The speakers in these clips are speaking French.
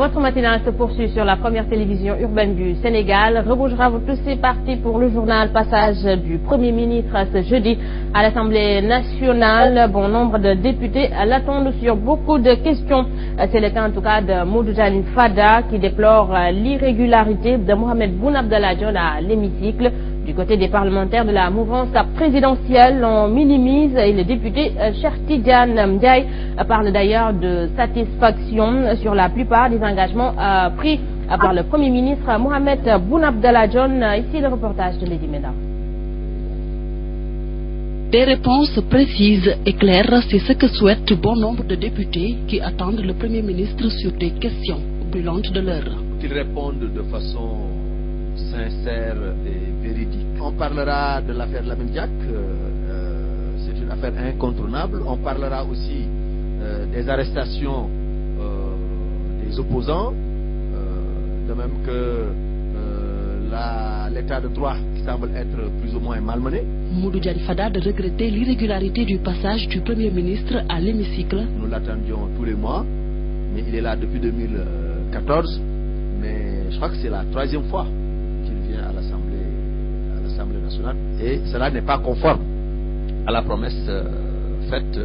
Votre matinale se poursuit sur la première télévision urbaine du Sénégal. Rebonjour à vous tous, c'est parti pour le journal. Passage du Premier ministre ce jeudi à l'Assemblée nationale. Bon nombre de députés l'attendent sur beaucoup de questions. C'est le cas en tout cas de Mamadou Diagne Fada qui déplore l'irrégularité de Mohamed Boun Abdallah Dionne à l'hémicycle. Du côté des parlementaires de la mouvance présidentielle, on minimise et le député Cheikh Tidiane Ndiaye parle d'ailleurs de satisfaction sur la plupart des engagements pris par le Premier ministre Mohamed Boun Abdallah Dionne. Ici le reportage de Lady Meda. Des réponses précises et claires, c'est ce que souhaitent bon nombre de députés qui attendent le Premier ministre sur des questions brûlantes de l'heure. Qu'ils répondent de façon sincère et véridique. On parlera de l'affaire Lamine Diack, c'est une affaire incontournable. On parlera aussi des arrestations des opposants, de même que l'état de droit qui semble être plus ou moins malmené. Mamadou Diagne Fada de regretter l'irrégularité du passage du Premier ministre à l'hémicycle. Nous l'attendions tous les mois, mais il est là depuis 2014. Mais je crois que c'est la troisième fois qu'il vient à l'Assemblée nationale. Et cela n'est pas conforme à la promesse faite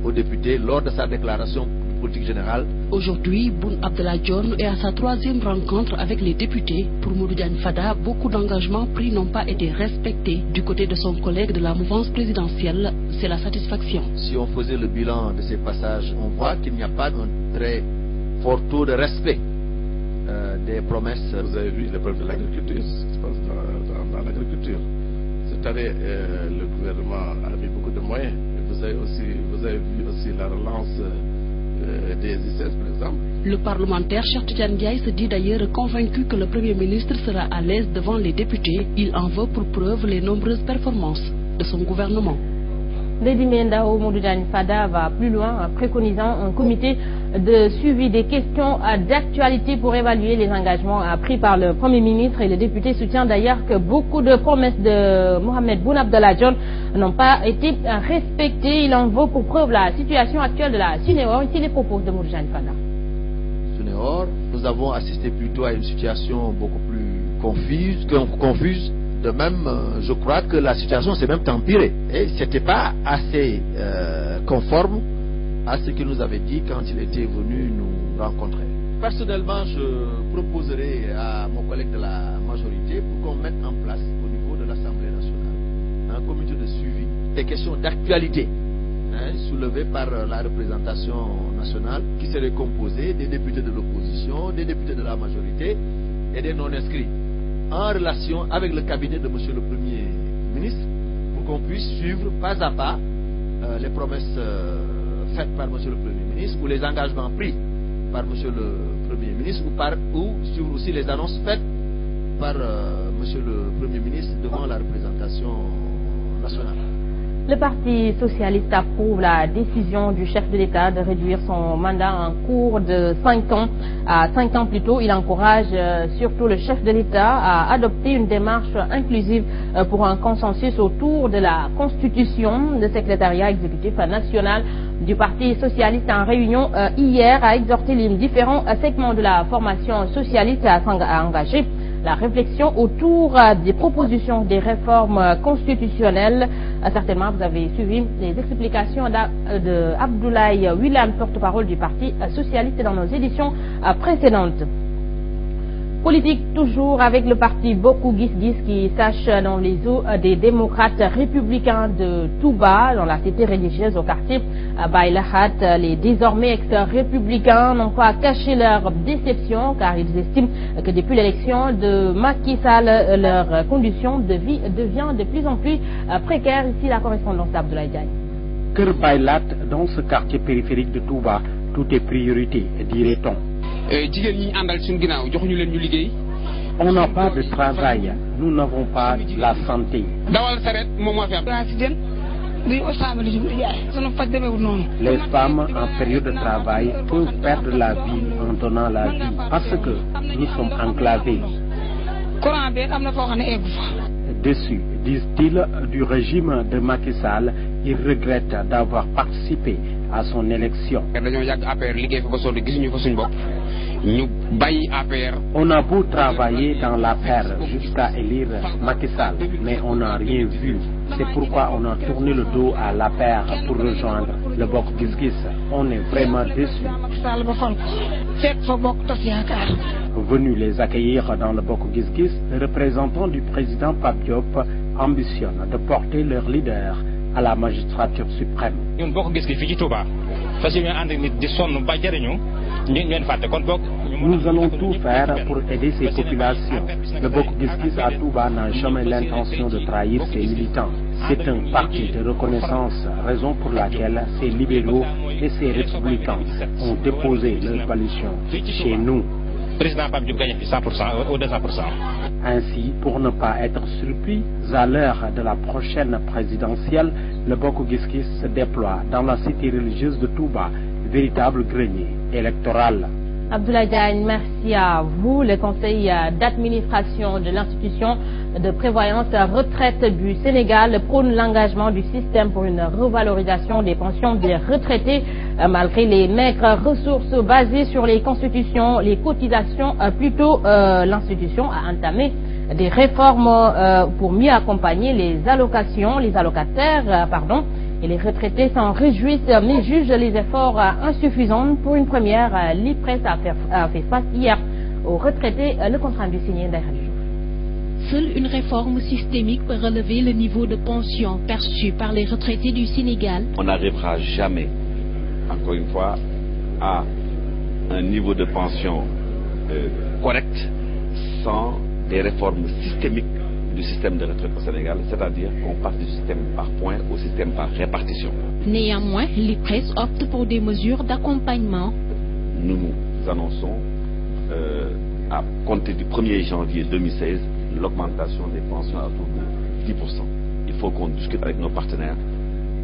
aux députés lors de sa déclaration politique générale. Aujourd'hui, Boun Abdallah Dionne est à sa troisième rencontre avec les députés. Pour Mamadou Diagne Fada, beaucoup d'engagements pris n'ont pas été respectés. Du côté de son collègue de la mouvance présidentielle, c'est la satisfaction. Si on faisait le bilan de ces passages, on voit qu'il n'y a pas un très fort taux de respect des promesses. Vous avez vu l'épreuve de l'agriculture, ce qui se passe dans l'agriculture. Cette année, le gouvernement a mis beaucoup de moyens. Vous avez vu aussi la relance des ICS, par exemple. Le parlementaire Cheikh Tidiane Ndiaye se dit d'ailleurs convaincu que le Premier ministre sera à l'aise devant les députés. Il en veut pour preuve les nombreuses performances de son gouvernement. Lady Menda ou Mamadou Diagne Fada va plus loin en préconisant un comité de suivi des questions d'actualité pour évaluer les engagements pris par le Premier ministre. Et le député soutient d'ailleurs que beaucoup de promesses de Mohamed Boun Abdallah Dionne n'ont pas été respectées. Il en vaut pour preuve la situation actuelle de la SUNEOR. Ici les propos de Mamadou Diagne Fada. SUNEOR, nous avons assisté plutôt à une situation beaucoup plus confuse. De même, je crois que la situation s'est même empirée. Et ce n'était pas assez conforme à ce qu'il nous avait dit quand il était venu nous rencontrer. Personnellement, je proposerai à mon collègue de la majorité pour qu'on mette en place au niveau de l'Assemblée nationale un comité de suivi des questions d'actualité soulevées par la représentation nationale qui serait composée des députés de l'opposition, des députés de la majorité et des non-inscrits, en relation avec le cabinet de M. le Premier ministre, pour qu'on puisse suivre pas à pas les promesses faites par M. le Premier ministre ou les engagements pris par M. le Premier ministre ou suivre aussi les annonces faites par M. le Premier ministre devant la représentation nationale. Le Parti socialiste approuve la décision du chef de l'État de réduire son mandat en cours de 5 ans à 5 ans plus tôt. Il encourage surtout le chef de l'État à adopter une démarche inclusive pour un consensus autour de la constitution. Le secrétariat exécutif national du Parti socialiste en réunion hier a exhorté les différents segments de la formation socialiste à engager la réflexion autour des propositions des réformes constitutionnelles. Certainement, vous avez suivi les explications d'Abdoulaye Wilane, porte-parole du Parti socialiste dans nos éditions précédentes. Politique toujours avec le parti Bokk Gis Gis qui sache dans les eaux des démocrates républicains de Touba, dans la cité religieuse au quartier Baye Lahat. Les désormais ex-républicains n'ont pas caché leur déception car ils estiment que depuis l'élection de Macky Sall, leur condition de vie devient de plus en plus précaire. Ici la correspondance d'Abdoulaye Diagne. Kër Baye Lahat, dans ce quartier périphérique de Touba, tout est priorité, dirait-on. On n'a pas de travail, nous n'avons pas la santé. Les femmes en période de travail peuvent perdre la vie en donnant la vie parce que nous sommes enclavés. Déçus, disent-ils, du régime de Macky Sall, ils regrettent d'avoir participé à son élection. On a beau travailler dans l'affaire jusqu'à élire Macky Sall, mais on n'a rien vu. C'est pourquoi on a tourné le dos à l'affaire pour rejoindre le Bokk Gis Gis. On est vraiment déçus. Venu les accueillir dans le Bokk Gis Gis, le représentant du président Pape Diop ambitionne de porter leur leader à la magistrature suprême. Nous allons tout faire pour aider ces populations. Le Bokk Gis Gis à Touba n'a jamais l'intention de trahir ses militants. C'est un parti de reconnaissance, raison pour laquelle ces libéraux et ces républicains ont déposé leur coalition chez nous. Ainsi, pour ne pas être surpris, à l'heure de la prochaine présidentielle, le Bokk Gis Gis se déploie dans la cité religieuse de Touba, véritable grenier électoral. Abdoulaye Diagne, merci à vous. Le conseil d'administration de l'institution de prévoyance retraite du Sénégal prône l'engagement du système pour une revalorisation des pensions des retraités. Malgré les maigres ressources basées sur les constitutions, les cotisations, l'institution a entamé des réformes pour mieux accompagner les allocataires, et les retraités s'en réjouissent mais jugent les efforts insuffisants. Pour une première, l'IPRES a fait face hier aux retraités. Le compte rendu signé d'Aïra Diouf. Seule une réforme systémique peut relever le niveau de pension perçu par les retraités du Sénégal. On n'arrivera jamais, encore une fois, à un niveau de pension correct sans des réformes systémiques du système de retraite au Sénégal, c'est-à-dire qu'on passe du système par points au système par répartition. Néanmoins, l'IPRES opte pour des mesures d'accompagnement. Nous annonçons à compter du 1er janvier 2016 l'augmentation des pensions à autour de 10%. Il faut qu'on discute avec nos partenaires,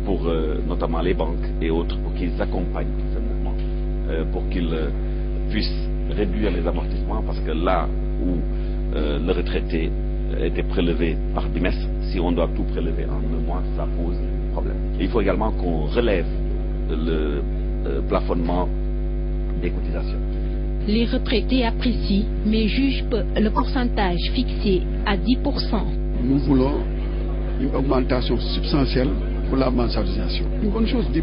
pour notamment les banques et autres, pour qu'ils accompagnent ce mouvement, pour qu'ils puissent réduire les amortissements, parce que là où le retraité était prélevé par bimestre, si on doit tout prélever en 2 mois, ça pose problème. Il faut également qu'on relève le plafonnement des cotisations. Les retraités apprécient, mais jugent peu le pourcentage fixé à 10%. Nous voulons une augmentation substantielle pour la mensualisation. Une bonne chose, 10%.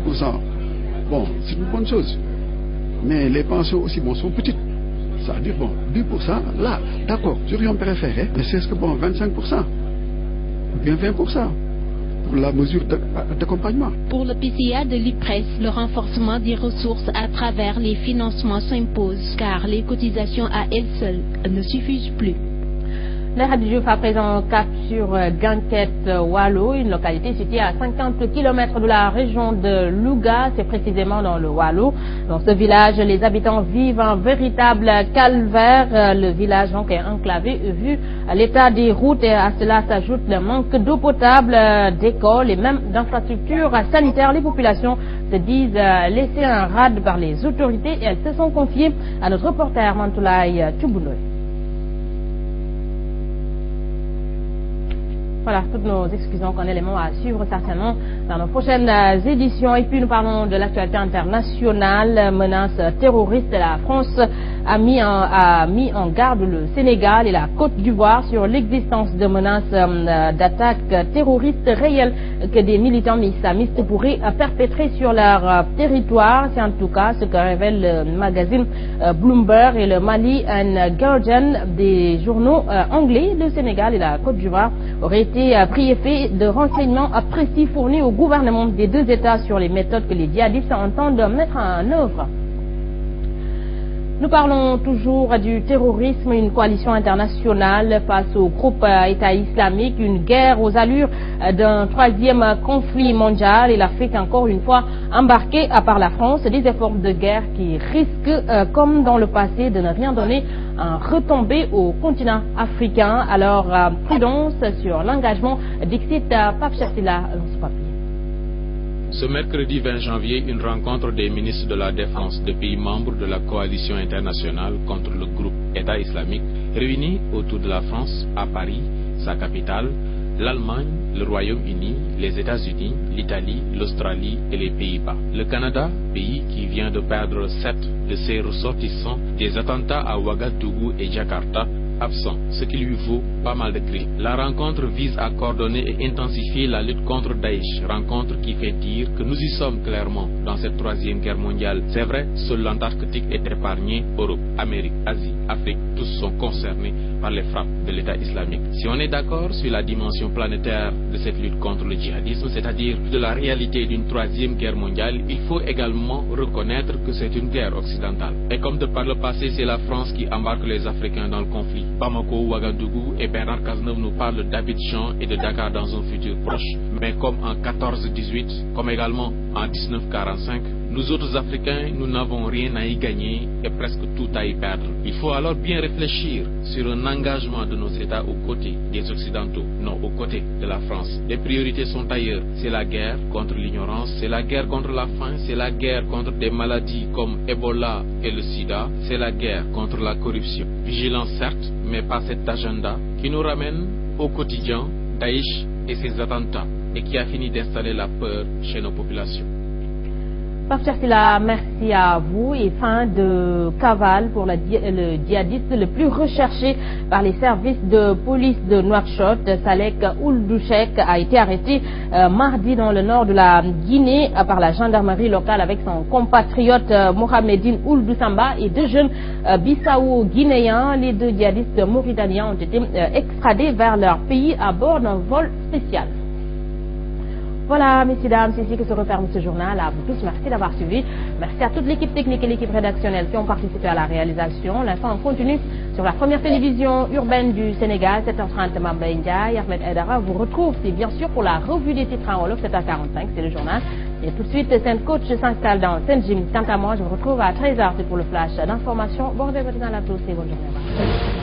Bon, c'est une bonne chose. Mais les pensions aussi sont petites. Ça veut dire, 10%, là, d'accord, j'aurais préféré, mais c'est ce que 25%, ou bien 20%, pour la mesure d'accompagnement. Pour le PCA de l'IPRES, le renforcement des ressources à travers les financements s'impose, car les cotisations à elles seules ne suffisent plus. L'Aïra Diouf a présent cap sur Ganket Walo, une localité située à 50 km de la région de Louga, c'est précisément dans le Walo. Dans ce village, les habitants vivent un véritable calvaire. Le village donc est enclavé vu l'état des routes, et à cela s'ajoute le manque d'eau potable, d'écoles et même d'infrastructures sanitaires. Les populations se disent laissées en rade par les autorités et elles se sont confiées à notre reporter Mantoulaye Tchoubounoy. Voilà, toutes nos excuses, donc un élément à suivre certainement dans nos prochaines éditions. Et puis nous parlons de l'actualité internationale, menace terroriste. La France a mis en garde le Sénégal et la Côte d'Ivoire sur l'existence de menaces d'attaques terroristes réelles que des militants islamistes pourraient perpétrer sur leur territoire. C'est en tout cas ce que révèle le magazine Bloomberg et le Mali and Guardian. Des journaux anglais. Le Sénégal et la Côte d'Ivoire auraient été pris effet de renseignements précis fournis au gouvernement des 2 États sur les méthodes que les djihadistes entendent mettre en œuvre. Nous parlons toujours du terrorisme, une coalition internationale face au groupe État islamique, une guerre aux allures d'un 3e conflit mondial, et l'Afrique encore une fois embarquée par la France, des efforts de guerre qui risquent, comme dans le passé, de ne rien donner en retombée au continent africain. Alors, prudence sur l'engagement d'Ixit Pape Chassila dans ce papier. Ce mercredi 20 janvier, une rencontre des ministres de la Défense de pays membres de la coalition internationale contre le groupe État islamique, réunis autour de la France, à Paris, sa capitale, l'Allemagne, le Royaume-Uni, les États-Unis, l'Italie, l'Australie et les Pays-Bas. Le Canada, pays qui vient de perdre 7 de ses ressortissants des attentats à Ouagadougou et Jakarta, absent, ce qui lui vaut pas mal de cris. La rencontre vise à coordonner et intensifier la lutte contre Daesh, rencontre qui fait dire que nous y sommes clairement dans cette troisième guerre mondiale. C'est vrai, seule l'Antarctique est épargnée, Europe, Amérique, Asie, Afrique, tous sont concernés par les frappes de l'État islamique. Si on est d'accord sur la dimension planétaire de cette lutte contre le djihadisme, c'est-à-dire de la réalité d'une troisième guerre mondiale, il faut également reconnaître que c'est une guerre occidentale. Et comme de par le passé, c'est la France qui embarque les Africains dans le conflit. Bamako, Ouagadougou et Bernard Cazeneuve nous parlent d'Abidjan et de Dakar dans un futur proche. Mais comme en 14-18, comme également en 1945, nous autres Africains, nous n'avons rien à y gagner et presque tout à y perdre. Il faut alors bien réfléchir sur un engagement de nos États aux côtés des Occidentaux, non aux côtés de la France. Les priorités sont ailleurs. C'est la guerre contre l'ignorance, c'est la guerre contre la faim, c'est la guerre contre des maladies comme Ebola et le sida, c'est la guerre contre la corruption. Vigilance certes, mais pas cet agenda qui nous ramène au quotidien Daesh et ses attentats et qui a fini d'installer la peur chez nos populations. Pasteur Sylla, merci à vous. Et fin de cavale pour le djihadiste le plus recherché par les services de police de Nouakchott. Salek Ouldouchek a été arrêté mardi dans le nord de la Guinée par la gendarmerie locale avec son compatriote Mohamedine Ouldoussamba et 2 jeunes Bissau-guinéens. Les 2 djihadistes mauritaniens ont été extradés vers leur pays à bord d'un vol spécial. Voilà, messieurs, dames, c'est ici que se referme ce journal. À vous tous, merci d'avoir suivi. Merci à toute l'équipe technique et l'équipe rédactionnelle qui ont participé à la réalisation. L'info en continue sur la première télévision urbaine du Sénégal, 7h30, Mamba India. Ahmed Edara vous retrouve, c'est bien sûr pour la revue des titres en Wolof, 7h45, c'est le journal. Et tout de suite, Saint-Coach s'installe dans Saint-Jim. Quant à moi, je vous retrouve à 13h, c'est pour le flash d'information. Bon réveil dans la tous et bonne journée.